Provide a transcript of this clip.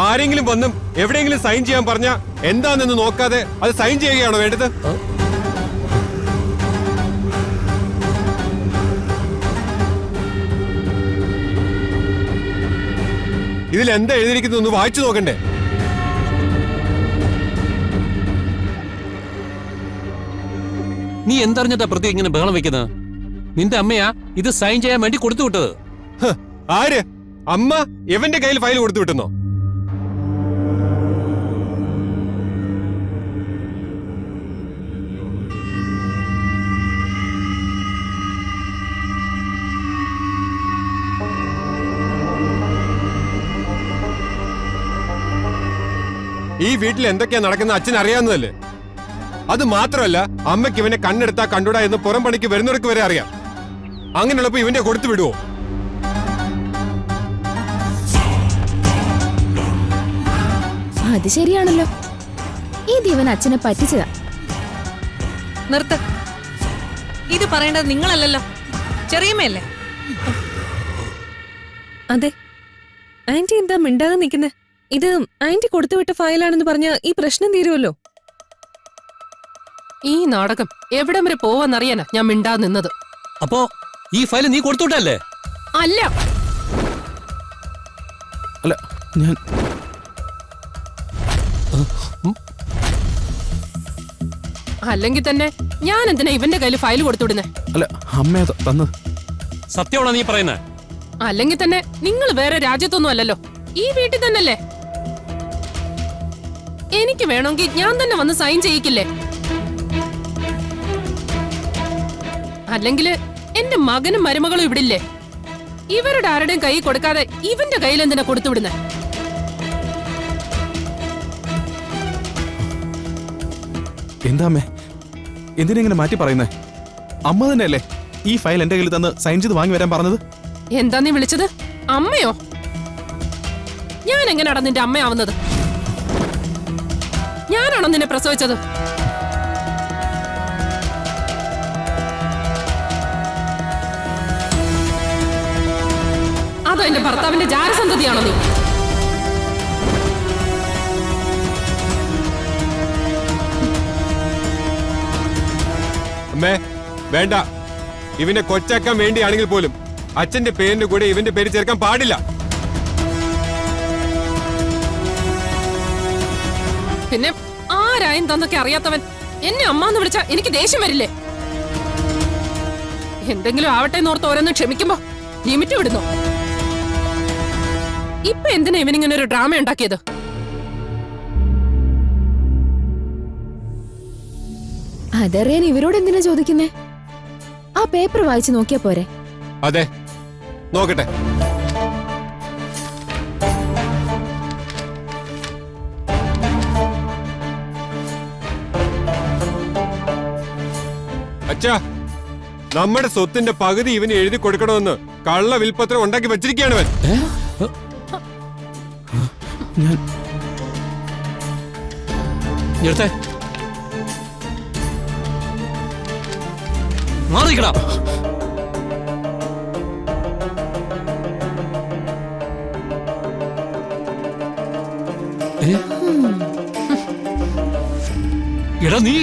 ആരെങ്കിലും വന്നും എവിടെയെങ്കിലും സൈൻ ചെയ്യാൻ പറഞ്ഞ എന്താണെന്ന് നോക്കാതെ അത് സൈൻ ചെയ്യുകയാണോ വേണ്ടത്? ഇതിൽ എന്താ എഴുതിയിരിക്കുന്നു ഒന്ന് വായിച്ചു നോക്കണ്ടേ? നീ എന്തറിഞ്ഞിട്ടാ പ്രതി ഇങ്ങനെ ബഹളം വെക്കുന്നത്? നിന്റെ അമ്മയാ ഇത് സൈൻ ചെയ്യാൻ വേണ്ടി കൊടുത്തു വിട്ടത്. ആര്? അമ്മ എവന്റെ കയ്യിൽ ഫയൽ കൊടുത്തു വിട്ടുന്നോ? ഈ വീട്ടിൽ എന്തൊക്കെയാ നടക്കുന്ന അച്ഛൻ അറിയാവുന്നതല്ലേ? അത് മാത്രമല്ല, അമ്മയ്ക്ക് ഇവനെ കണ്ണെടുത്താ കണ്ടുടാ എന്ന് പുറം പണിക്ക് വരുന്നവർക്ക് വരെ അറിയാം. അങ്ങനെയുള്ളപ്പോ ഇവന്റെ കൊടുത്തു വിടുവോ? അത് ശരിയാണല്ലോ. ഈ ദിവൻ അച്ഛനെ പറ്റിച്ചതാ. നിർത്ത്. ഇത് പറയേണ്ടത് നിങ്ങളല്ലല്ലോ, ചെറിയമ്മയല്ലേ? അതെ, ആന്റി എന്താ മിണ്ടാതെ നിൽക്കുന്നേ? ഇത് ആന്റി കൊടുത്തുവിട്ട ഫയലാണെന്ന് പറഞ്ഞ ഈ പ്രശ്നം തീരുമല്ലോ. ഈ നാടകം എവിടം വരെ പോവാന്നറിയാനാ ഞാൻ മിണ്ടാതെ നിന്നത്. അപ്പോ ഈ ഫയൽ നീ കൊടുത്തുവിട്ടല്ലേ? അല്ല അല്ല, ഞാൻ അല്ലെങ്കിൽ തന്നെ ഞാൻ എന്തിനാ ഇവന്റെ കയ്യിൽ ഫയൽ കൊടുത്തുവിടുന്നേ? അല്ല, അമ്മ തന്നത്. സത്യമാണോ നീ പറയുന്നത്? അല്ലെങ്കിൽ തന്നെ നിങ്ങൾ വേറെ രാജ്യത്തൊന്നും അല്ലല്ലോ, ഈ വീട്ടിൽ തന്നെയല്ലേ. എനിക്ക് വേണമെങ്കിൽ ഞാൻ തന്നെ വന്ന് സൈൻ ചെയ്യിക്കില്ലേ? അല്ലെങ്കിൽ എന്റെ മകനും മരുമകളും ഇവിടില്ലേ? ഇവരുടെ ആരുടെയും കൈ കൊടുക്കാതെ ഇവന്റെ കയ്യിൽ എന്തിനാ കൊടുത്തുവിടുന്നേ? എന്താ അമ്മേ, എന്തിനെങ്ങനെ മാറ്റി പറയുന്നേ? അമ്മ തന്നെയല്ലേ ഈ ഫയൽ എന്റെ കയ്യിൽ തന്ന് സൈൻ ചെയ്ത് വാങ്ങി വരാൻ പറഞ്ഞത്? എന്താ നീ വിളിച്ചത്? അമ്മയോ? ഞാൻ എങ്ങനെയാടാ നിന്റെ അമ്മയാവുന്നത്? ഞാനാണോ നിന്നെ പ്രസവിച്ചത്? അതോ എന്റെ ഭർത്താവിന്റെ ജാരസന്തതിയാണോ നീ? അമ്മേ വേണ്ട. ഇവനെ കൊച്ചാക്കാൻ വേണ്ടിയാണെങ്കിൽ പോലും അച്ഛന്റെ പേരിന്റെ കൂടെ ഇവന്റെ പേര് ചേർക്കാൻ പാടില്ല. പിന്നെ ആരായും തന്നൊക്കെ അറിയാത്തവൻ എന്നെ അമ്മാന്ന് വിളിച്ചാ എനിക്ക് ദേഷ്യം വരില്ലേ? എന്തെങ്കിലും ആവട്ടെ എന്നോർത്ത് ഓരോന്നും ക്ഷമിക്കുമ്പോ ലിമിറ്റ് വിടുന്നു. ഇപ്പൊ എന്തിനാ ഇവനിങ്ങനെ ഒരു ഡ്രാമ ഉണ്ടാക്കിയത്? അതറിയാൻ ഇവരോട് എന്തിനാ ചോദിക്കുന്നേ? ആ പേപ്പർ വായിച്ചു നോക്കിയാ പോരെ? അതെ, നോക്കട്ടെ. അച്ഛാ, നമ്മുടെ സ്വത്തിന്റെ പകുതി ഇവന് എഴുതി കൊടുക്കണമെന്ന് കള്ള വിൽപത്രം ഉണ്ടാക്കി വെച്ചിരിക്കുകയാണ് അവൻ. നിർത്തേ, മാറിക്കടാ. എടാ നീ